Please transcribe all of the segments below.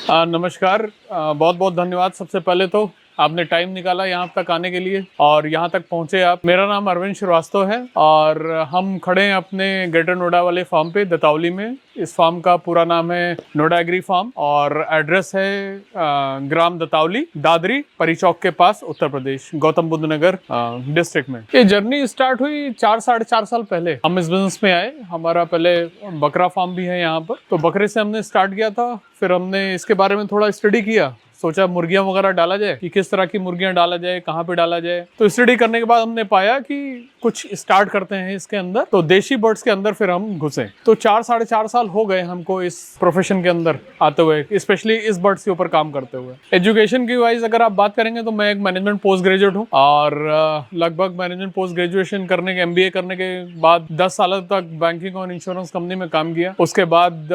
नमस्कार। बहुत बहुत धन्यवाद। सबसे पहले तो आपने टाइम निकाला यहाँ तक आने के लिए और यहाँ तक पहुँचे आप। मेरा नाम अरविंद श्रीवास्तव है और हम खड़े हैं अपने ग्रेटर नोएडा वाले फार्म पे दतावली में। इस फार्म का पूरा नाम है नोएडा एग्री फार्म और एड्रेस है ग्राम दतावली, दादरी, परी चौक के पास, उत्तर प्रदेश, गौतम बुद्ध नगर डिस्ट्रिक्ट में। ये जर्नी स्टार्ट हुई 4-4.5 साल पहले। हम इस बिजनेस में आए। हमारा पहले बकरा फार्म भी है यहाँ पर, तो बकरे से हमने स्टार्ट किया था। फिर हमने इसके बारे में थोड़ा स्टडी किया, सोचा मुर्गियां वगैरह डाला जाए कि किस तरह की मुर्गियां डाला जाए, कहाँ पे डाला जाए। तो स्टडी करने के बाद हमने पाया कि कुछ स्टार्ट करते हैं इसके अंदर, तो देशी बर्ड्स के अंदर फिर हम घुसे। तो 4-4.5 साल हो गए हमको इस प्रोफेशन के अंदर आते हुए, स्पेशली इस बर्ड्स के ऊपर काम करते हुए। एजुकेशन की वाइज अगर आप बात करेंगे तो मैं एक मैनेजमेंट पोस्ट ग्रेजुएट हूँ और लगभग मैनेजमेंट पोस्ट ग्रेजुएशन करने के, MBA करने के बाद 10 साल तक बैंकिंग और इंश्योरेंस कंपनी में काम किया। उसके बाद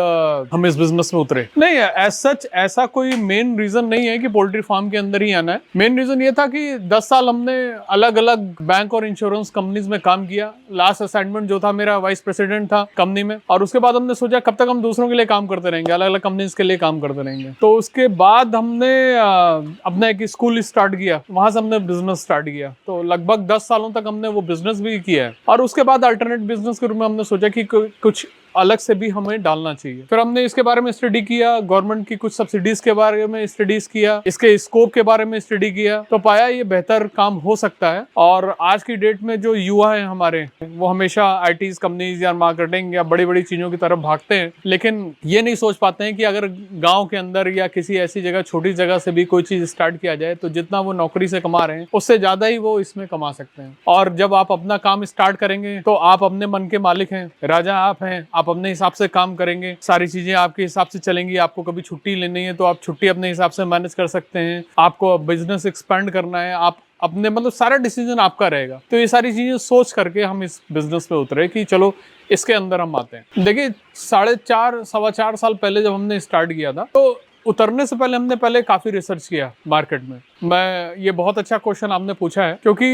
हम इस बिजनेस में उतरे। नहीं, एज सच ऐसा कोई मेन रीजन नहीं है कि पोल्ट्री फार्म के अंदर ही आना है। मेन रीजन ये था कि 10 साल हमने अलग अलग बैंक और इंश्योरेंस कंपनीज में काम किया। लास्ट असाइनमेंट जो था मेरा वाइस प्रेसिडेंट था कंपनी में, और उसके बाद हमने सोचा कब तक हम दूसरों के लिए काम करते रहेंगे, अलग अलग कंपनीज के लिए काम करते रहेंगे। तो उसके बाद हमने अपना एक स्कूल स्टार्ट किया, वहां से हमने बिजनेस स्टार्ट किया। तो लगभग 10 सालों तक हमने वो बिजनेस भी किया है और उसके बाद अल्टरनेट बिजनेस के रूप में हमने सोचा कि कुछ अलग से भी हमें डालना चाहिए। फिर हमने इसके बारे में स्टडी किया, गवर्नमेंट की कुछ सब्सिडीज के बारे में स्टडीज किया, इसके स्कोप के बारे में स्टडी किया, तो पाया ये बेहतर काम हो सकता है। और आज की डेट में जो युवा है हमारे, वो हमेशा आईटी कंपनीज या मार्केटिंग या बड़ी बड़ी चीजों की तरफ भागते हैं, लेकिन ये नहीं सोच पाते हैं कि अगर गाँव के अंदर या किसी ऐसी जगह, छोटी जगह से भी कोई चीज स्टार्ट किया जाए तो जितना वो नौकरी से कमा रहे हैं उससे ज्यादा ही वो इसमें कमा सकते हैं। और जब आप अपना काम स्टार्ट करेंगे तो आप अपने मन के मालिक हैं, राजा आप हैं। आप अपने हिसाब से काम करेंगे, सारी चीजें आपके हिसाब से चलेंगी। आपको कभी छुट्टी लेनी है तो आप छुट्टी अपने हिसाब से मैनेज कर सकते हैं। आपको बिजनेस एक्सपेंड करना है, आप अपने मतलब सारा डिसीजन आपका रहेगा। तो ये सारी चीजें सोच करके हम इस बिजनेस पे उतरे कि चलो इसके अंदर हम आते हैं। देखिए 4.5-4.25 साल पहले जब हमने स्टार्ट किया था, तो उतरने से पहले हमने पहले काफी रिसर्च किया मार्केट में। ये बहुत अच्छा क्वेश्चन आपने पूछा है, क्योंकि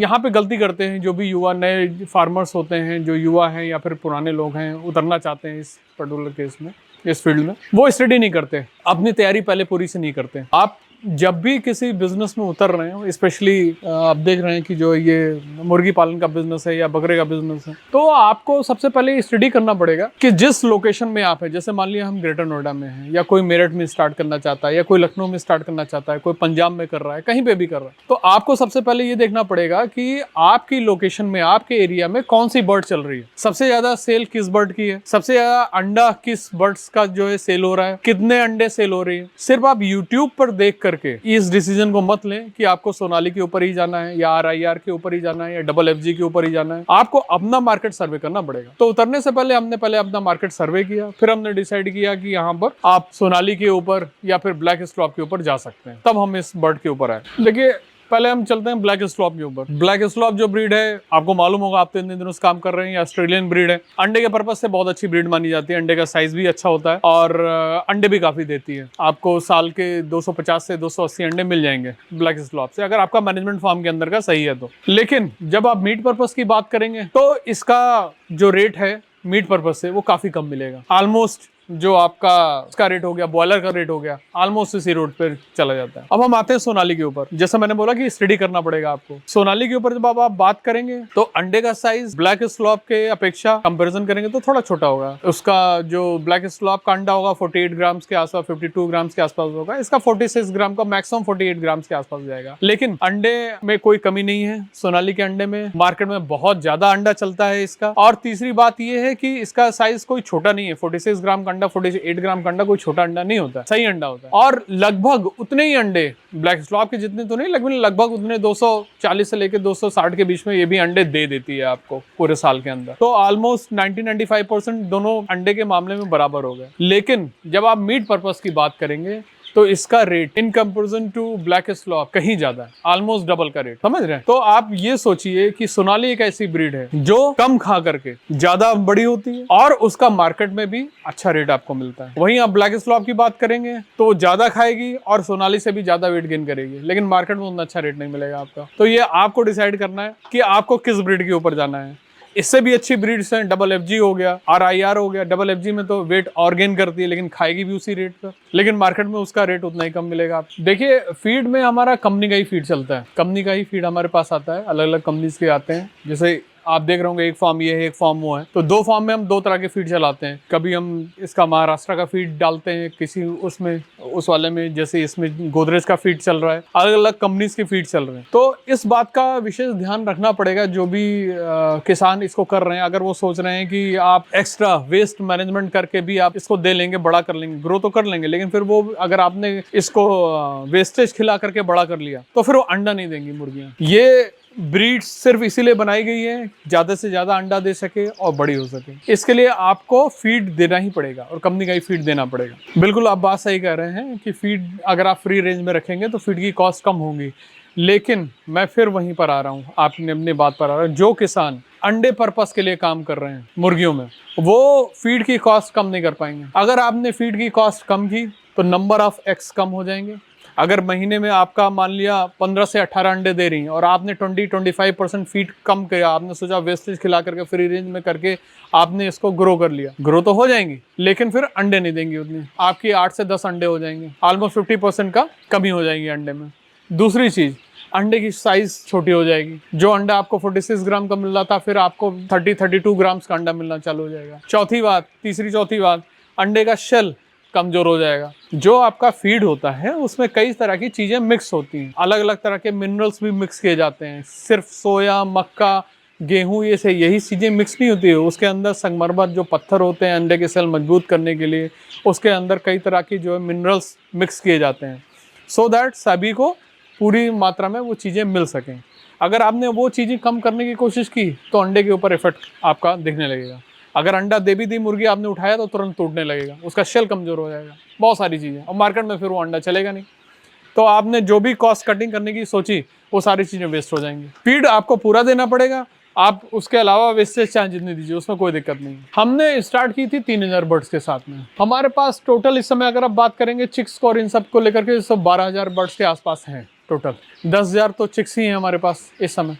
यहाँ पे गलती करते हैं जो भी युवा, नए फार्मर्स होते हैं, जो युवा हैं या फिर पुराने लोग हैं, उतरना चाहते हैं इस पर्टिकुलर केस में, इस फील्ड में, वो स्टडी नहीं करते, अपनी तैयारी पहले पूरी से नहीं करते। आप जब भी किसी बिजनेस में उतर रहे हो, स्पेशली आप देख रहे हैं कि जो ये मुर्गी पालन का बिजनेस है या बकरे का बिजनेस है, तो आपको सबसे पहले स्टडी करना पड़ेगा कि जिस लोकेशन में आप है, जैसे मान लिया हम ग्रेटर नोएडा में हैं, या कोई मेरठ में स्टार्ट करना चाहता है, या कोई लखनऊ में स्टार्ट करना चाहता है, कोई पंजाब में कर रहा है, कहीं पे भी कर रहा है, तो आपको सबसे पहले ये देखना पड़ेगा कि आपकी लोकेशन में, आपके एरिया में कौन सी बर्ड चल रही है, सबसे ज्यादा सेल किस बर्ड की है, सबसे ज्यादा अंडा किस बर्ड्स का जो है सेल हो रहा है, कितने अंडे सेल हो रही है। सिर्फ आप यूट्यूब पर देख करके इस डिसीजन को मत लें कि आपको सोनाली के ऊपर ही जाना है, या RIR के ऊपर ही जाना है, या FFG के ऊपर ही जाना है। आपको अपना मार्केट सर्वे करना पड़ेगा। तो उतरने से पहले हमने पहले अपना मार्केट सर्वे किया, फिर हमने डिसाइड किया कि यहाँ पर आप सोनाली के ऊपर या फिर ब्लैक स्ट्रॉप के ऊपर जा सकते हैं। तब हम इस बर्ड के ऊपर आए। देखिए पहले हम चलते हैं ब्लैक स्लॉप के ऊपर। ब्लैक स्लॉप जो ब्रीड है, आपको मालूम होगा, आप तो इतने दिनों से काम कर रहे हैं, ऑस्ट्रेलियन ब्रीड है। अंडे के पर्पज से बहुत अच्छी ब्रीड मानी जाती है। अंडे का साइज भी अच्छा होता है और अंडे भी काफी देती है। आपको साल के 250 से 280 अंडे मिल जाएंगे ब्लैक स्लॉप से, अगर आपका मैनेजमेंट फार्म के अंदर का सही है तो। लेकिन जब आप मीट पर्पज की बात करेंगे तो इसका जो रेट है मीट पर्पज से वो काफी कम मिलेगा। ऑलमोस्ट जो आपका इसका रेट हो गया, बॉयलर का रेट हो गया, ऑलमोस्ट इसी रोड पे चला जाता है। अब हम आते हैं सोनाली के ऊपर। जैसे मैंने बोला कि स्टडी करना पड़ेगा आपको। सोनाली के ऊपर जब आप बात करेंगे तो अंडे का साइज ब्लैक स्लॉप के अपेक्षा कंपैरिजन करेंगे तो थोड़ा छोटा होगा। उसका जो ब्लैक स्लॉप का अंडा होगा 48 ग्राम के आसपास, 52 ग्राम के आसपास होगा। इसका 46 ग्राम का, मैक्सिमम 48 ग्राम के आसपास जाएगा। लेकिन अंडे में कोई कमी नहीं है। सोनाली के अंडे में मार्केट में बहुत ज्यादा अंडा चलता है इसका। और तीसरी बात यह है कि इसका साइज कोई छोटा नहीं है। 46 ग्राम का अंडा, 48 ग्राम का अंडा कोई छोटा अंडा नहीं होता, सही अंडा होता है। और लगभग उतने ही अंडे, ब्लैक स्लॉप के जितने तो नहीं, लगभग उतने 240 से लेकर 260 के बीच में ये भी अंडे दे देती है आपको पूरे साल के अंदर। तो ऑलमोस्ट 90-95% दोनों अंडे के मामले में बराबर हो गए। लेकिन जब आप मीट पर्पस की बात करेंगे तो इसका rate in comparison to black slope कहीं ज्यादा है, ऑलमोस्ट डबल का रेट, समझ रहे हैं। तो आप ये सोचिए कि सोनाली एक ऐसी ब्रीड है जो कम खा करके ज्यादा बड़ी होती है और उसका मार्केट में भी अच्छा रेट आपको मिलता है। वहीं आप ब्लैक स्लॉप की बात करेंगे तो ज्यादा खाएगी और सोनाली से भी ज्यादा वेट गेन करेगी, लेकिन मार्केट में उतना अच्छा रेट नहीं मिलेगा आपका। तो ये आपको डिसाइड करना है कि आपको किस ब्रीड के ऊपर जाना है। इससे भी अच्छी ब्रीड्स हैं, डबल FG हो गया, RIR हो गया। डबल FG में तो वेट और गेन करती है लेकिन खाएगी भी उसी रेट पर, लेकिन मार्केट में उसका रेट उतना ही कम मिलेगा। आप देखिए फीड में हमारा कंपनी का ही फीड चलता है, कंपनी का ही फीड हमारे पास आता है, अलग अलग कंपनीज के आते हैं। जैसे आप देख रहे होंगे एक फार्म ये है, एक फार्म वो है, तो 2 फार्म में हम 2 तरह के फीड चलाते हैं। कभी हम इसका महाराष्ट्र का फीड डालते हैं किसी उसमें, उस वाले में, जैसे इसमें गोदरेज का फीड चल रहा है, अलग अलग कंपनीज के फीड चल रहे हैं। तो इस बात का विशेष ध्यान रखना पड़ेगा जो भी किसान इसको कर रहे हैं। अगर वो सोच रहे हैं कि आप एक्स्ट्रा वेस्ट मैनेजमेंट करके भी आप इसको दे लेंगे, बड़ा कर लेंगे, ग्रो तो कर लेंगे, लेकिन फिर वो अगर आपने इसको वेस्टेज खिला करके बड़ा कर लिया तो फिर वो अंडा नहीं देंगी मुर्गियां। ये ब्रीड सिर्फ इसीलिए बनाई गई है ज्यादा से ज्यादा अंडा दे सके और बड़ी हो सके। इसके लिए आपको फीड देना ही पड़ेगा और कंपनी का ही फीड देना पड़ेगा। बिल्कुल आप बात सही कह रहे हैं कि फीड अगर आप फ्री रेंज में रखेंगे तो फीड की कॉस्ट कम होगी, लेकिन मैं फिर वहीं पर आ रहा हूँ, आपने अपनी बात पर आ रहा हूँ। जो किसान अंडे पर्पस के लिए काम कर रहे हैं मुर्गियों में, वो फीड की कॉस्ट कम नहीं कर पाएंगे। अगर आपने फीड की कॉस्ट कम की तो नंबर ऑफ एग्स कम हो जाएंगे। अगर महीने में आपका मान लिया 15 से 18 अंडे दे रही हैं और आपने 20-25% फीड कम किया, आपने सोचा वेस्टेज खिला करके फ्री रेंज में करके आपने इसको ग्रो कर लिया, ग्रो तो हो जाएंगी लेकिन फिर अंडे नहीं देंगी उतनी, आपकी 8 से 10 अंडे हो जाएंगे, ऑलमोस्ट 50% का कमी हो जाएगी अंडे में। दूसरी चीज, अंडे की साइज छोटी हो जाएगी। जो अंडा आपको 46 ग्राम का मिल रहा था फिर आपको 30-32 ग्राम का अंडा मिलना चालू हो जाएगा। चौथी बात, अंडे का शेल कमजोर हो जाएगा। जो आपका फीड होता है उसमें कई तरह की चीजें मिक्स होती हैं, अलग अलग तरह के मिनरल्स भी मिक्स किए जाते हैं। सिर्फ सोया, मक्का, गेहूं ये से यही चीजें मिक्स नहीं होती है, उसके अंदर संगमरमर जो पत्थर होते हैं अंडे के सेल मजबूत करने के लिए, उसके अंदर कई तरह की जो है मिनरल्स मिक्स किए जाते हैं, सो दैट सभी को पूरी मात्रा में वो चीजें मिल सकें। अगर आपने वो चीजें कम करने की कोशिश की तो अंडे के ऊपर इफेक्ट आपका दिखने लगेगा। अगर अंडा दे भी दी मुर्गी आपने उठाया तो तुरंत टूटने लगेगा, उसका शेल कमजोर हो जाएगा, बहुत सारी चीजें, और मार्केट में फिर वो अंडा चलेगा नहीं। तो आपने जो भी कॉस्ट कटिंग करने की सोची वो सारी चीजें वेस्ट हो जाएंगी। फीड आपको पूरा देना पड़ेगा, आप उसके अलावा वेस्टेज चाहे जितनी दीजिए, उसमें कोई दिक्कत नहीं है। हमने स्टार्ट की थी 3000 बर्ड्स के साथ में। हमारे पास टोटल इस समय अगर आप बात करेंगे चिक्स को और इन सब को लेकर के, सब 12000 बर्ड्स के आसपास हैं टोटल। 10,000 तो चिक्स ही हैं हमारे पास इस समय,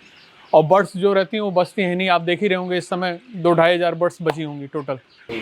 और बर्ड्स जो रहती हैं वो बचती हैं नहीं। आप देख ही रहे होंगे इस समय 2-2,500 बर्ड्स बची होंगी टोटल।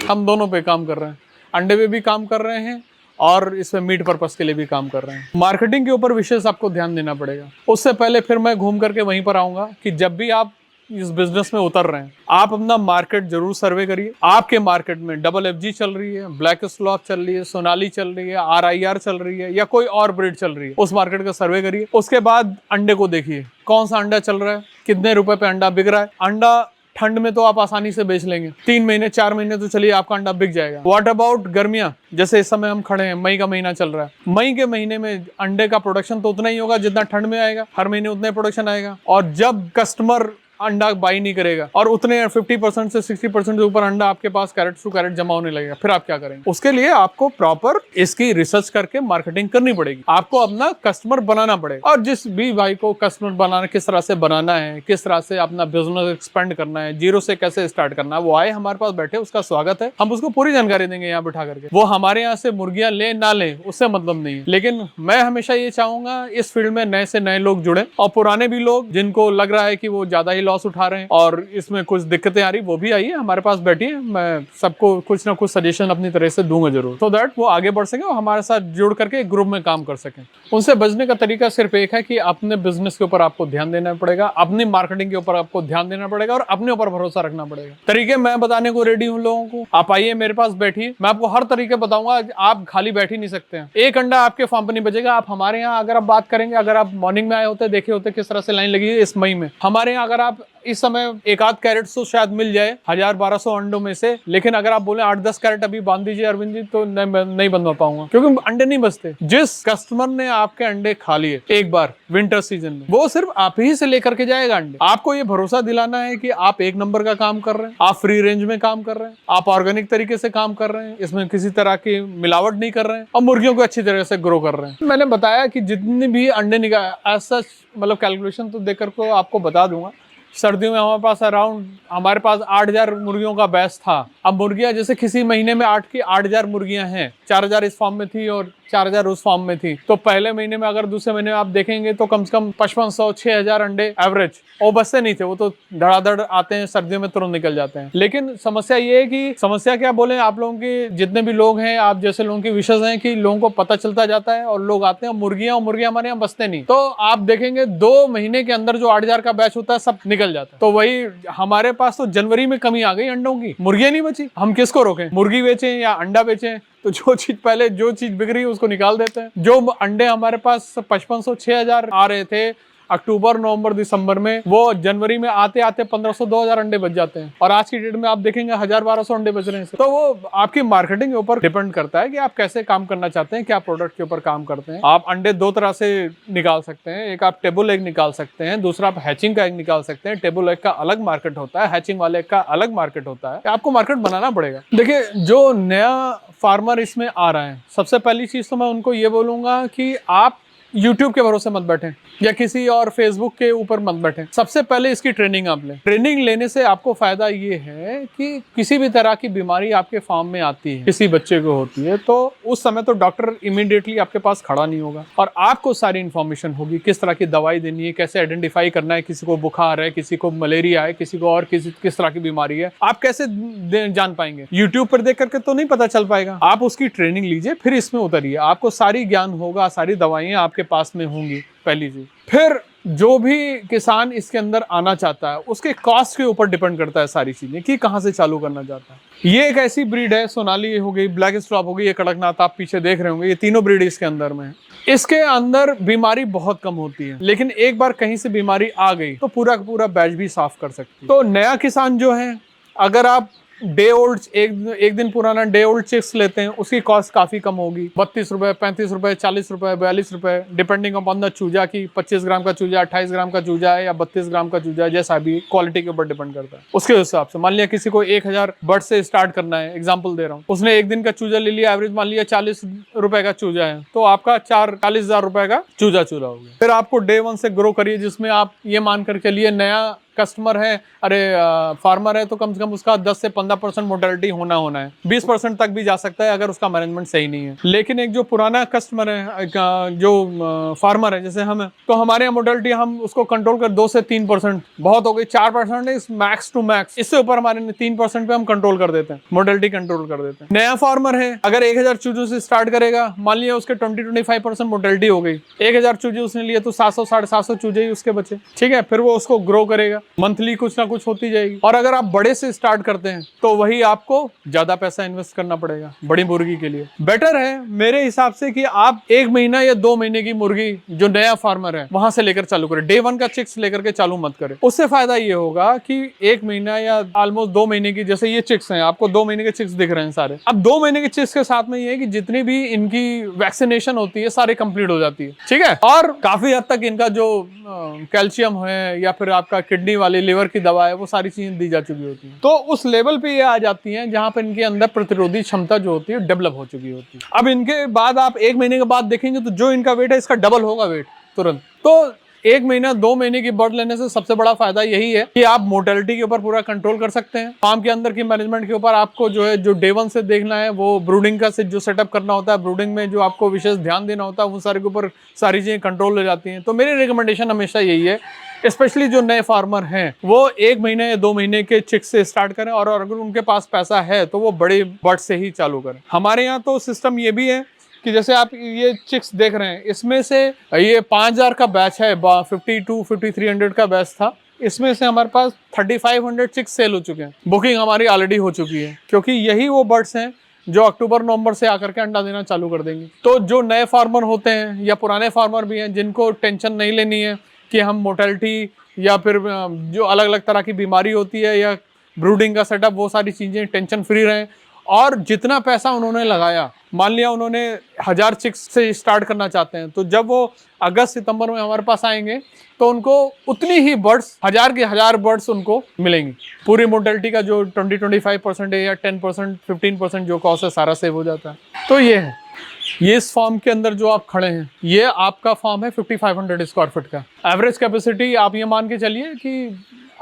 हम दोनों पे काम कर रहे हैं, अंडे पे भी काम कर रहे हैं और इसमें मीट पर्पस के लिए भी काम कर रहे हैं। मार्केटिंग के ऊपर विशेष आपको ध्यान देना पड़ेगा। उससे पहले फिर मैं घूम करके वहीं पर आऊँगा कि जब भी आप इस बिजनेस में उतर रहे हैं आप अपना मार्केट जरूर सर्वे करिए। आपके मार्केट में डबल FG चल रही है, ब्लैक स्लॉथ चल रही है, सोनाली चल रही है, RIR चल रही है, या कोई और ब्रीड चल रही है, उस मार्केट का सर्वे करिए। उसके बाद अंडे को देखिए कौन सा अंडा चल रहा है, कितने रुपए पे अंडा बिक रहा है। अंडा ठंड में तो आप आसानी से बेच लेंगे, 3 महीने 4 महीने तो चलिए आपका अंडा बिक जाएगा। व्हाट अबाउट गर्मियां, जैसे इस समय हम खड़े हैं, मई का महीना चल रहा है। मई के महीने में अंडे का प्रोडक्शन तो उतना ही होगा जितना ठंड में आएगा, हर महीने उतना ही प्रोडक्शन आएगा। और जब कस्टमर अंडा बाई नहीं करेगा और उतने 50% से 60% से ऊपर अंडा आपके पास कैरेट टू कैरेट जमा होने लगेगा, फिर आप क्या करेंगे? उसके लिए आपको प्रॉपर इसकी रिसर्च करके मार्केटिंग करनी पड़ेगी, आपको अपना कस्टमर बनाना पड़ेगा। और जिस भी भाई को कस्टमर बनाना, किस तरह से बनाना है, किस तरह से अपना बिजनेस एक्सपेंड करना है, जीरो से कैसे स्टार्ट करना है, वो आए हमारे पास बैठे, उसका स्वागत है। हम उसको पूरी जानकारी देंगे यहाँ बिठा करके। वो हमारे यहाँ से मुर्गियां ले ना ले उससे मतलब नहीं है, लेकिन मैं हमेशा ये चाहूंगा इस फील्ड में नए से नए लोग जुड़े, और पुराने भी लोग जिनको लग रहा है कि वो ज्यादा ही लॉस उठा रहे हैं और इसमें कुछ दिक्कतें आ रही, वो भी आइए हमारे पास बैठिए। मैं सबको कुछ ना कुछ सजेशन अपनी तरह से दूंगा जरूर, सो दैट वो आगे बढ़ सके और हमारे साथ जुड़ करके एक ग्रुप में काम कर सकें। उनसे बचने का तरीका सिर्फ एक है कि अपने बिजनेस के ऊपर आपको ध्यान देना पड़ेगा, अपनी मार्केटिंग के ऊपर आपको ध्यान देना पड़ेगा और अपने ऊपर भरोसा रखना पड़ेगा। तरीके मैं बताने को रेडी हूँ लोगों को, आप आइए मेरे पास बैठिए, मैं आपको हर तरीके बताऊंगा। आप खाली बैठ ही नहीं सकते हैं, एक अंडा आपके फार्म पर नहीं बचेगा। आप हमारे यहाँ अगर आप बात करेंगे, अगर आप मॉर्निंग में आए होते, देखे होते किस तरह से लाइन लगी है इस मई में, हमारे यहाँ अगर आप इस समय एक आध कैरेट तो शायद मिल जाए 1000-1200 अंडों में से, लेकिन अगर आप बोले 8-10 कैरेट अभी बांध दीजिए अरविंद जी, तो नहीं बनवा पाऊंगा, क्योंकि अंडे नहीं बचते। जिस कस्टमर ने आपके अंडे खा लिए एक बार विंटर सीजन में, वो सिर्फ आप ही से लेकर के जाएगा अंडे। आपको ये भरोसा दिलाना है कि आप एक नंबर का काम कर रहे हैं, आप फ्री रेंज में काम कर रहे हैं, आप ऑर्गेनिक तरीके से काम कर रहे हैं, इसमें किसी तरह की मिलावट नहीं कर रहे हैं, और मुर्गियों को अच्छी तरह से ग्रो कर रहे हैं। मैंने बताया कि जितने भी अंडे निकाल, ऐसा मतलब कैलकुलेशन तो देकर को आपको बता दूंगा। सर्दियों में हमारे पास 8000 मुर्गियों का बैच था। अब मुर्गियां जैसे किसी महीने में 8 की 8000 मुर्गियां हैं, 4000 इस फार्म में थी और 4000 उस फार्म में थी, तो पहले महीने में अगर दूसरे महीने में आप देखेंगे तो कम से कम 5500 6000 अंडे एवरेज, और बचते नहीं थे, वो तो धड़ाधड़ आते हैं, सर्दियों में तुरंत निकल जाते हैं। लेकिन समस्या ये है कि समस्या क्या बोले, आप लोगों के जितने भी लोग हैं, आप जैसे लोगों की विशेष हैं कि लोगों को पता चलता जाता है और लोग आते हैं, मुर्गियां हमारे यहाँ बचते नहीं। तो आप देखेंगे 2 महीने के अंदर जो 8000 का बैच होता है सब निकल जाता है। तो वही हमारे पास तो जनवरी में कमी आ गई अंडों की, मुर्गियां नहीं बची, हम किसको रोकें, मुर्गी बेचें या अंडा बेचें? तो जो चीज बिक रही है उसको निकाल देते हैं। जो अंडे हमारे पास 5500 6000 आ रहे थे अक्टूबर नवंबर दिसंबर में, वो जनवरी में आते आते 1500 2000 अंडे बच जाते हैं, और आज की डेट में आप देखेंगे 1000 1200 अंडे बच रहे हैं। तो वो आपकी मार्केटिंग के ऊपर डिपेंड करता है कि आप कैसे काम करना चाहते हैं, क्या प्रोडक्ट के ऊपर काम करते हैं। आप अंडे 2 तरह से निकाल सकते हैं, एक आप टेबल एग निकाल सकते हैं, दूसरा आप हैचिंग का एग निकाल सकते हैं। टेबल एग का अलग मार्केट होता है, हैचिंग वाले का अलग मार्केट होता है, आपको मार्केट बनाना पड़ेगा। देखिए, जो नया फार्मर इसमें आ रहा है, सबसे पहली चीज तो मैं उनको ये बोलूंगा कि आप YouTube के भरोसे मत बैठें या किसी और फेसबुक के ऊपर मत बैठें। सबसे पहले इसकी ट्रेनिंग आप लें। ट्रेनिंग लेने से आपको फायदा ये है कि किसी भी तरह की बीमारी आपके फार्म में आती है, किसी बच्चे को होती है, तो उस समय तो डॉक्टर इमीडिएटली आपके पास खड़ा नहीं होगा, और आपको सारी इन्फॉर्मेशन होगी किस तरह की दवाई देनी है, कैसे आइडेंटिफाई करना है, किसी को बुखार है, किसी को मलेरिया है, किसी को और किस तरह की बीमारी है, आप कैसे जान पाएंगे? यूट्यूब पर देख करके तो नहीं पता चल पाएगा। आप उसकी ट्रेनिंग लीजिए, फिर इसमें उतरिए, आपको सारी ज्ञान होगा, सारी दवाइयां आपके पास में होंगी, पहली चीज। फिर जो भी किसान इसके अंदर आना चाहता है, उसके कॉस्ट के ऊपर डिपेंड करता है सारी चीजें कि कहाँ से चालू करना चाहता है। ये एक ऐसी ब्रीड है, सोनाली हो गई, ब्लैक स्ट्रॉप हो गई, ये कड़कनाथ आप पीछे देख रहे होंगे, ये तीनों ब्रीड इसके अंदर में है। इसके अंदर बीमारी बहुत कम होती है, लेकिन एक बार कहीं से बीमारी आ गई तो पूरा का पूरा बैच भी साफ कर सकती है। तो नया किसान जो है, अगर आप डे ओल्ड एक दिन पुराना डे ओल्ड चिक्स लेते हैं, उसकी कॉस्ट काफी कम होगी, 32 रुपए 35 रुपए 40 रुपए 42 रुपए, डिपेंडिंग अपॉन द चूजा की 25 ग्राम का चूजा, 28 ग्राम का चूजा है या 32 ग्राम का चूजा है, जैसा भी क्वालिटी के ऊपर डिपेंड करता है। उसके हिसाब से मान लिया किसी को 1000 बर्ड से स्टार्ट करना है, एग्जाम्पल दे रहा हूँ, उसने एक दिन का चूजा ले लिया, एवरेज मान लिया 40 रुपए का चूजा है, तो आपका 40,000 रुपए का चूजा हो गया। फिर आपको डे 1 से ग्रो करिए, जिसमें आप ये मान कर चलिए नया कस्टमर है, फार्मर है, तो कम से कम उसका 10 से 15% मोर्टेलिटी होना है, 20% तक भी जा सकता है अगर उसका मैनेजमेंट सही नहीं है। लेकिन एक जो पुराना कस्टमर है, जो फार्मर है जैसे हम है, तो हमारे यहाँ मोर्टेलिटी हम उसको कंट्रोल कर 2 से 3%, बहुत हो गई 4% इज मैक्स टू मैक्स, इससे ऊपर हमारे 3% पे हम कंट्रोल कर देते हैं, मोर्टेलिटी कंट्रोल कर देते हैं। नया फार्मर है, अगर 1000 चूजों से स्टार्ट करेगा, मान लिया उसके 20-25% मोर्टेलिटी हो गई, 1000 चूजे उसने लिए तो 700 750 चूजे ही उसके बचे, ठीक है। फिर वो उसको ग्रो करेगा, मंथली कुछ ना कुछ होती जाएगी। और अगर आप बड़े से स्टार्ट करते हैं तो वही आपको ज्यादा पैसा इन्वेस्ट करना पड़ेगा बड़ी मुर्गी के लिए। बेटर है मेरे हिसाब से कि आप 1 महीना या 2 महीने की मुर्गी, जो नया फार्मर है, वहां से लेकर चालू करें। डे 1 का चिक्स लेकर के चालू मत करें। उससे फायदा ये होगा कि 1 महीना या ऑलमोस्ट 2 महीने की, जैसे ये चिक्स हैं, आपको 2 महीने के चिक्स दिख रहे हैं सारे। अब 2 महीने के चिक्स के साथ में ये है कि जितनी भी इनकी वैक्सीनेशन होती है सारी कंप्लीट हो जाती है, ठीक है। और काफी हद तक इनका जो कैल्शियम है या फिर आपका किडनी वाली लिवर की दवा है, वो सारी चीजें दी जा चुकी होती हैं। तो उस लेवल पे ये आ जाती हैं जहां पर इनके अंदर प्रतिरोधी क्षमता जो होती है डेवलप हो चुकी होती है। अब इनके बाद आप 1 महीने के बाद देखेंगे तो जो इनका वेट है इसका डबल होगा वेट तुरंत। तो 1 महीना 2 महीने की बर्ड लेने से सबसे बड़ा फायदा यही है कि आप मोर्टेलिटी के ऊपर पूरा कंट्रोल कर सकते हैं। फार्म के अंदर की मैनेजमेंट के ऊपर आपको जो है, जो डे 1 से देखना है, वो ब्रूडिंग का जो सेटअप करना होता है, ब्रूडिंग में जो आपको विशेष ध्यान देना होता है, वो सारे के ऊपर सारी चीजें कंट्रोल हो जाती हैं। तो मेरी रिकमेंडेशन हमेशा यही है, स्पेशली जो नए फार्मर हैं, वो 1 महीने या 2 महीने के चिक्स से स्टार्ट करें, और अगर उनके पास पैसा है तो वो बड़े बर्ड से ही चालू करें। हमारे यहाँ तो सिस्टम ये भी है कि जैसे आप ये चिक्स देख रहे हैं, इसमें से ये 5000 का बैच है, 52-5300 का बैच था, इसमें से हमारे पास 3500 चिक्स सेल हो चुके हैं। बुकिंग हमारी ऑलरेडी हो चुकी है, क्योंकि यही वो बर्ड्स हैं जो अक्टूबर नवंबर से आकर के अंडा देना चालू कर देंगे। तो जो नए फार्मर होते हैं या पुराने फार्मर भी हैं, जिनको टेंशन नहीं लेनी है कि हम मोर्टेलिटी या फिर जो अलग अलग तरह की बीमारी होती है या ब्रूडिंग का सेटअप, वो सारी चीज़ें टेंशन फ्री रहें, और जितना पैसा उन्होंने लगाया, मान लिया उन्होंने 1000 चिक्स से स्टार्ट करना चाहते हैं, तो जब वो अगस्त सितंबर में हमारे पास आएंगे तो उनको उतनी ही बर्ड्स, 1000 के 1000 बर्ड्स उनको मिलेंगी। पूरी मोर्टेलिटी का जो 20-25% है या 10% 15% जो कॉस्ट है, सारा सेव हो जाता है। तो ये है, ये इस फार्म के अंदर जो आप खड़े हैं, ये आपका फार्म है 5500 स्क्वायर फीट का। एवरेज कैपेसिटी आप ये मान के चलिए कि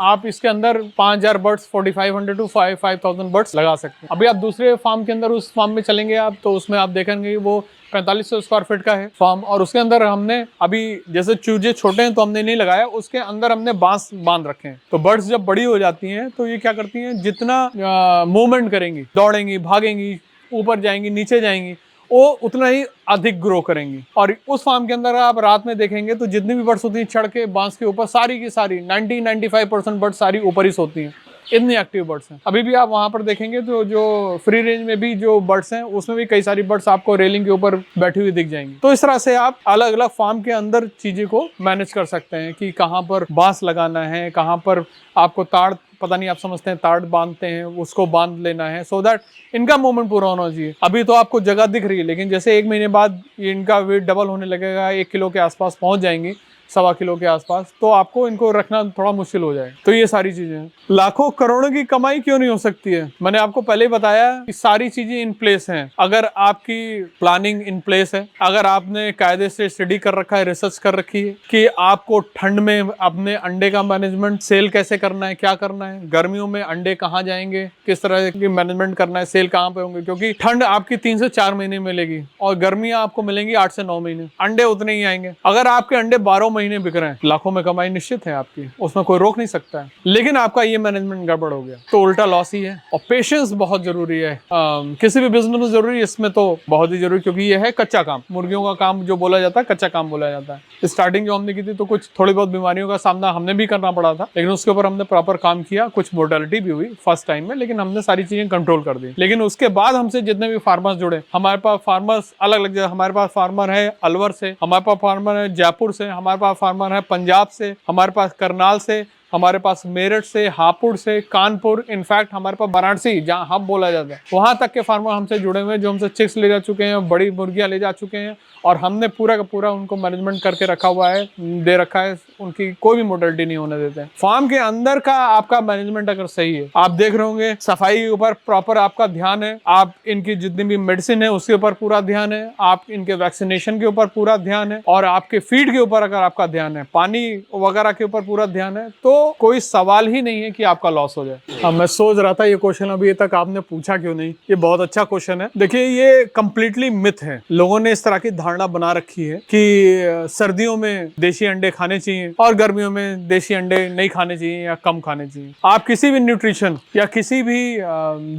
आप इसके अंदर 5000 बर्ड्स 4500 टू 5000 बर्ड्स लगा सकते हैं। अभी आप दूसरे फार्म के अंदर उस फार्म में चलेंगे आप, तो उसमें आप देखेंगे वो 4500 स्क्वायर फीट का है फार्म, और उसके अंदर हमने अभी जैसे चूजे छोटे हैं तो हमने नहीं लगाया, उसके अंदर हमने बांस बांध रखे हैं। तो बर्ड्स जब बड़ी हो जाती हैं तो ये क्या करती हैं, जितना मूवमेंट करेंगी, दौड़ेंगी, भागेंगी, ऊपर जाएंगी, नीचे जाएंगी, वो उतना ही अधिक ग्रो करेंगी। और उस फार्म के अंदर आप रात में देखेंगे तो जितनी भी बर्ड्स होती हैं चढ़ के बांस के ऊपर, सारी की सारी 90-95% बर्ड्स सारी ऊपर ही सोती हैं, इतनी एक्टिव बर्ड्स हैं। अभी भी आप वहां पर देखेंगे तो जो फ्री रेंज में भी जो बर्ड्स हैं उसमें भी कई सारी बर्ड्स आपको रेलिंग के ऊपर बैठी हुई दिख जाएंगी। तो इस तरह से आप अलग अलग फार्म के अंदर चीजें को मैनेज कर सकते हैं कि कहाँ पर बांस लगाना है, कहाँ पर आपको ताड़, पता नहीं आप समझते हैं ताड़ बांधते हैं, उसको बांध लेना है, सो दैट इनका मूवमेंट पूरा होना चाहिए। अभी तो आपको जगह दिख रही है, लेकिन जैसे 1 महीने बाद इनका वेट डबल होने लगेगा, 1 किलो के आसपास पहुंच जाएंगी, 1.25 किलो के आसपास, तो आपको इनको रखना थोड़ा मुश्किल हो जाए। तो ये सारी चीजें हैं। लाखों करोड़ों की कमाई क्यों नहीं हो सकती है? मैंने आपको पहले ही बताया कि सारी चीजें इन प्लेस हैं। अगर आपकी प्लानिंग इन प्लेस है, अगर आपने कायदे से स्टडी कर रखा है, रिसर्च कर रखी है कि आपको ठंड में अपने अंडे का मैनेजमेंट, सेल कैसे करना है, क्या करना है, गर्मियों में अंडे कहाँ जाएंगे, किस तरह की मैनेजमेंट करना है, सेल कहाँ पे होंगे, क्योंकि ठंड आपकी 3 से 4 महीने मिलेगी और गर्मियां आपको मिलेंगी 8 से 9 महीने, अंडे उतने ही आएंगे। अगर आपके अंडे 12 महीने बिक रहे हैं, लाखों में कमाई निश्चित है आपकी, उसमें कोई रोक नहीं सकता है। लेकिन आपका ये मैनेजमेंट गड़बड़ हो गया तो उल्टा लॉस ही है। और पेशेंस बहुत जरूरी है, किसी भी बिजनेस में जरूरी है, इसमें तो बहुत ही जरूरी, क्योंकि ये है कच्चा काम। मुर्गियों का काम जो बोला जाता है कच्चा काम बोला जाता है। स्टार्टिंग जो हमने की थी तो कुछ थोड़ी बहुत बीमारियों का सामना हमने भी करना पड़ा था, लेकिन उसके ऊपर हमने प्रॉपर काम किया। कुछ मोर्टेलिटी भी हुई फर्स्ट टाइम में, लेकिन हमने सारी चीजें कंट्रोल कर दी। लेकिन उसके बाद हमसे जितने भी फार्मर्स जुड़े, हमारे पास फार्मर्स अलग अलग जगह, हमारे पास फार्मर है अलवर से, हमारे पास फार्मर है जयपुर से, हमारे पास फार्मर है पंजाब से, हमारे पास करनाल से, हमारे पास मेरठ से, हापुड़ से, कानपुर, इनफैक्ट हमारे पास वाराणसी जहां हब बोला जाता है, वहां तक के फार्मर हमसे जुड़े हुए हैं, जो हमसे चिक्स ले जा चुके हैं, बड़ी मुर्गियां ले जा चुके हैं, और हमने पूरा का पूरा उनको मैनेजमेंट करके रखा हुआ है, दे रखा है, उनकी कोई भी मोर्टेलिटी नहीं होने देते हैं। फार्म के अंदर का आपका मैनेजमेंट अगर सही है, आप देख रहे होंगे सफाई के ऊपर प्रॉपर आपका ध्यान है, आप इनकी जितनी भी मेडिसिन है उसके ऊपर पूरा ध्यान है, आप इनके वैक्सीनेशन के ऊपर पूरा ध्यान है, और आपके फीड के ऊपर अगर आपका ध्यान है, पानी वगैरह के ऊपर पूरा ध्यान है, तो कोई सवाल ही नहीं है कि आपका लॉस हो जाए। अब मैं सोच रहा था ये क्वेश्चन अभी तक आपने पूछा क्यों नहीं, ये बहुत अच्छा क्वेश्चन है। देखिए ये कंप्लीटली मिथ है, लोगों ने इस तरह की धारणा बना रखी है कि सर्दियों में देशी अंडे खाने चाहिए और गर्मियों में देशी अंडे नहीं खाने चाहिए या कम खाने चाहिए। आप किसी भी न्यूट्रिशन या किसी भी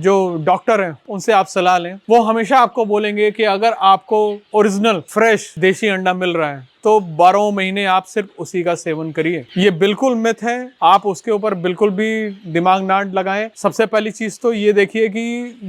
जो डॉक्टर हैं उनसे आप सलाह लें, वो हमेशा आपको बोलेंगे कि अगर आपको ओरिजिनल फ्रेश देशी अंडा मिल रहा है तो 12 महीने आप सिर्फ उसी का सेवन करिए। ये बिल्कुल मिथ है, आप उसके ऊपर बिल्कुल भी दिमाग ना लगाएं। सबसे पहली चीज तो ये देखिए कि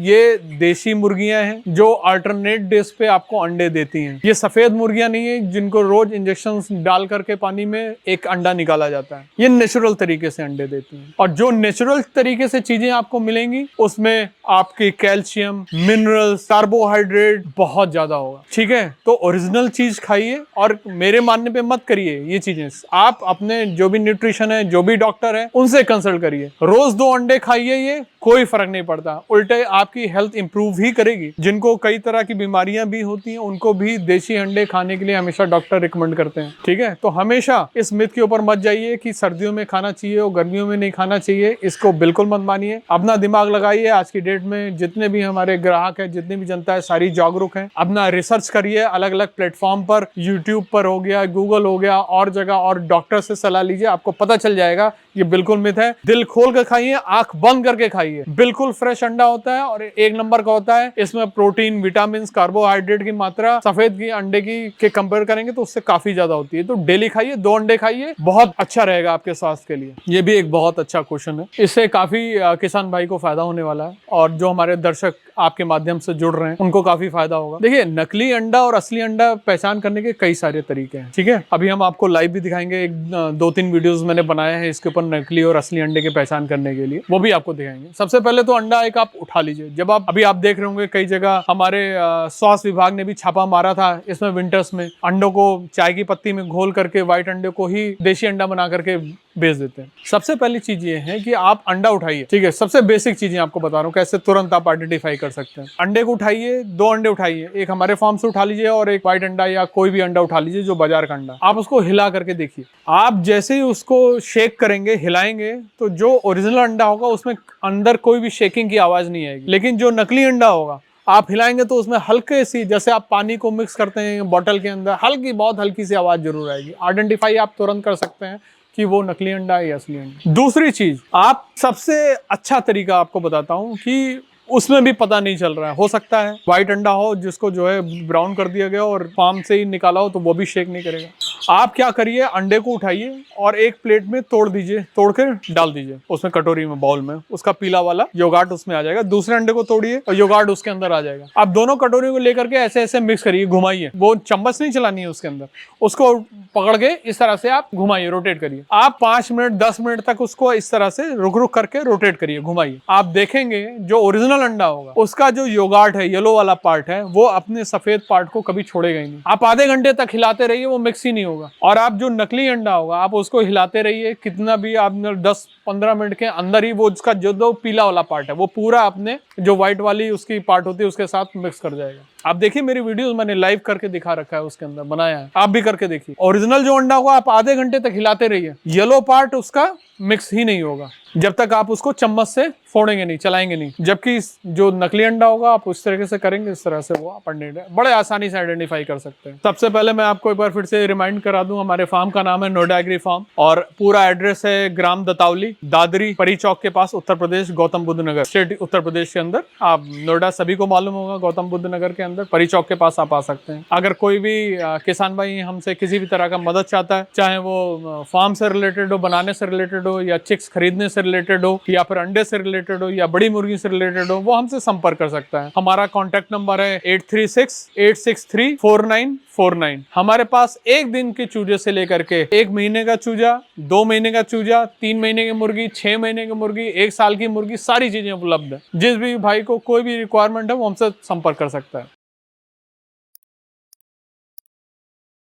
ये देशी मुर्गियां हैं जो अल्टरनेट डेज पे आपको अंडे देती हैं। ये सफेद मुर्गियां नहीं है जिनको रोज इंजेक्शन डाल करके पानी में एक अंडा निकाला जाता है। ये नेचुरल तरीके से अंडे देती हैं, और जो नेचुरल तरीके से चीजें आपको मिलेंगी उसमें आपकी कैल्शियम, मिनरल्स, कार्बोहाइड्रेट बहुत ज्यादा होगा। ठीक है, तो ओरिजिनल चीज खाइए और मेरे मानने पे मत करिए ये चीजें। आप अपने जो भी न्यूट्रिशन है, जो भी डॉक्टर है, उनसे कंसल्ट करिए। रोज 2 अंडे खाइए, ये कोई फर्क नहीं पड़ता, उल्टे आपकी हेल्थ इंप्रूव ही करेगी। जिनको कई तरह की बीमारियां भी होती हैं उनको भी देशी अंडे खाने के लिए हमेशा डॉक्टर रिकमेंड करते हैं। ठीक है, तो हमेशा इस मिथ के ऊपर मत जाइए कि सर्दियों में खाना चाहिए और गर्मियों में नहीं खाना चाहिए, इसको बिल्कुल मत मानिए। अपना दिमाग लगाइए। आज की डेट में जितने भी हमारे ग्राहक है, जितनी भी जनता है, सारी जागरूक है। अपना रिसर्च करिए अलग अलग प्लेटफॉर्म पर, यूट्यूब पर हो गया, गूगल हो गया, और जगह, और डॉक्टर से सलाह लीजिए, आपको पता चल जाएगा ये बिल्कुल मिथ है। दिल खोल कर खाइए, आंख बंद करके खाइए। बिल्कुल फ्रेश अंडा होता है और 1 नंबर का होता है। इसमें प्रोटीन, विटामिन, कार्बोहाइड्रेट की मात्रा सफेद की अंडे की के कंपेयर करेंगे तो उससे काफी ज्यादा होती है। तो डेली खाइए, 2 अंडे खाइए, बहुत अच्छा रहेगा आपके स्वास्थ्य के लिए। ये भी एक बहुत अच्छा क्वेश्चन है, इससे काफी किसान भाई को फायदा होने वाला है, और जो हमारे दर्शक आपके माध्यम से जुड़ रहे हैं उनको काफी फायदा होगा। देखिए, नकली अंडा और असली अंडा पहचान करने के कई सारे तरीके हैं। ठीक है, अभी हम आपको लाइव भी दिखाएंगे, 2-3 वीडियोस मैंने बनाए हैं इसके ऊपर नकली और असली अंडे की पहचान करने के लिए, वो भी आपको दिखाएंगे। सबसे पहले तो अंडा एक आप उठा लीजिए। जब अभी आप देख रहे होंगे कई जगह हमारे स्वास्थ्य विभाग ने भी छापा मारा था इसमें, विंटर्स में अंडों को चाय की पत्ती में घोल करके, व्हाइट अंडे को ही देशी अंडा बना करके बेच देते हैं। सबसे पहली चीज ये है कि आप अंडा उठाइए, ठीक है, सबसे बेसिक चीजें आपको बता रहा हूँ कैसे तुरंत आप आइडेंटिफाई कर सकते हैं। अंडे को उठाइए, 2 अंडे उठाइए, एक हमारे फार्म से उठा लीजिए और एक व्हाइट अंडा या कोई भी अंडा उठा लीजिए जो बाजार का अंडा। आप उसको हिला करके देखिए, आप जैसे ही उसको शेक करेंगे, हिलाएंगे, तो जो ओरिजिनल अंडा होगा उसमें अंदर कोई भी शेकिंग की आवाज नहीं आएगी। लेकिन जो नकली अंडा होगा आप हिलाएंगे तो उसमें हल्के सी, जैसे आप पानी को मिक्स करते हैं बॉटल के अंदर, हल्की, बहुत हल्की सी आवाज जरूर आएगी। आइडेंटिफाई आप तुरंत कर सकते हैं कि वो नकली अंडा है या असली अंडा। दूसरी चीज, आप सबसे अच्छा तरीका आपको बताता हूं कि उसमें भी पता नहीं चल रहा है। हो सकता है व्हाइट अंडा हो जिसको जो है ब्राउन कर दिया गया और फार्म से ही निकाला हो, तो वो भी शेक नहीं करेगा। आप क्या करिए, अंडे को उठाइए और एक प्लेट में तोड़ दीजिए, तोड़ कर डाल दीजिए उसमें, कटोरी में, बाउल में, उसका पीला वाला योगार्ट उसमें आ जाएगा। दूसरे अंडे को तोड़िए और योगार्ट उसके अंदर आ जाएगा। आप दोनों कटोरी को लेकर के ऐसे ऐसे मिक्स करिए, घुमाइए, वो चम्मच नहीं चलानी है उसके अंदर, उसको पकड़ के इस तरह से आप घुमाइए, रोटेट करिए। आप 5 मिनट 10 मिनट तक उसको इस तरह से रुक रुक करके रोटेट करिए, घुमाइए। आप देखेंगे जो ओरिजिनल अंडा होगा उसका जो योगार्ट है, येलो वाला पार्ट है, वो अपने सफेद पार्ट को कभी छोड़ेगा ही नहीं। आप आधे घंटे तक हिलाते रहिए, वो मिक्स ही नहीं होगा। और आप जो नकली अंडा होगा आप उसको हिलाते रहिए, कितना भी आप 10-15 मिनट के अंदर ही वो उसका जो दो पीला वाला पार्ट है वो पूरा अपने जो व्हाइट वाली उसकी पार्ट होती है उसके साथ मिक्स कर जाएगा। आप देखिए मेरी वीडियोस मैंने लाइव करके दिखा रखा है, उसके अंदर बनाया है, आप भी करके देखिए। ओरिजिनल जो अंडा होगा आप आधे घंटे तक हिलाते रहिए, येलो पार्ट उसका मिक्स ही नहीं होगा जब तक आप उसको चम्मच से फोड़ेंगे नहीं, चलाएंगे नहीं। जबकि जो नकली अंडा होगा आप उस तरीके से करेंगे, इस तरह से वो आप बड़े आसानी से आइडेंटिफाई कर सकते हैं। सबसे पहले मैं आपको एक बार फिर से रिमाइंड करा दूं, हमारे फार्म का नाम है नोएडा एग्री फार्म और पूरा एड्रेस है ग्राम दतावली, दादरी, परी चौक के पास, उत्तर प्रदेश, गौतम बुद्ध नगर, स्टेट उत्तर प्रदेश के अंदर। आप नोएडा सभी को मालूम होगा, गौतम बुद्ध नगर के अंदर परी चौक के पास आप आ सकते हैं। अगर कोई भी किसान भाई हमसे किसी भी तरह का मदद चाहता है, चाहे वो फार्म से रिलेटेड हो, बनाने से रिलेटेड हो, या चिक्स खरीदने से रिलेटेड हो, या फिर अंडे से रिलेटेड हो, या बड़ी मुर्गी से रिलेटेड हो, वो हमसे संपर्क कर सकता है। हमारा कॉन्टैक्ट नंबर है 8368634949। हमारे पास एक दिन के चूजे से लेकर के 1 महीने का चूजा, 2 महीने का चूजा, 3 महीने की मुर्गी, 6 महीने की मुर्गी, 1 साल की मुर्गी, सारी चीजें उपलब्ध है। जिस भी भाई को कोई भी रिक्वायरमेंट है वो हमसे संपर्क कर सकता है।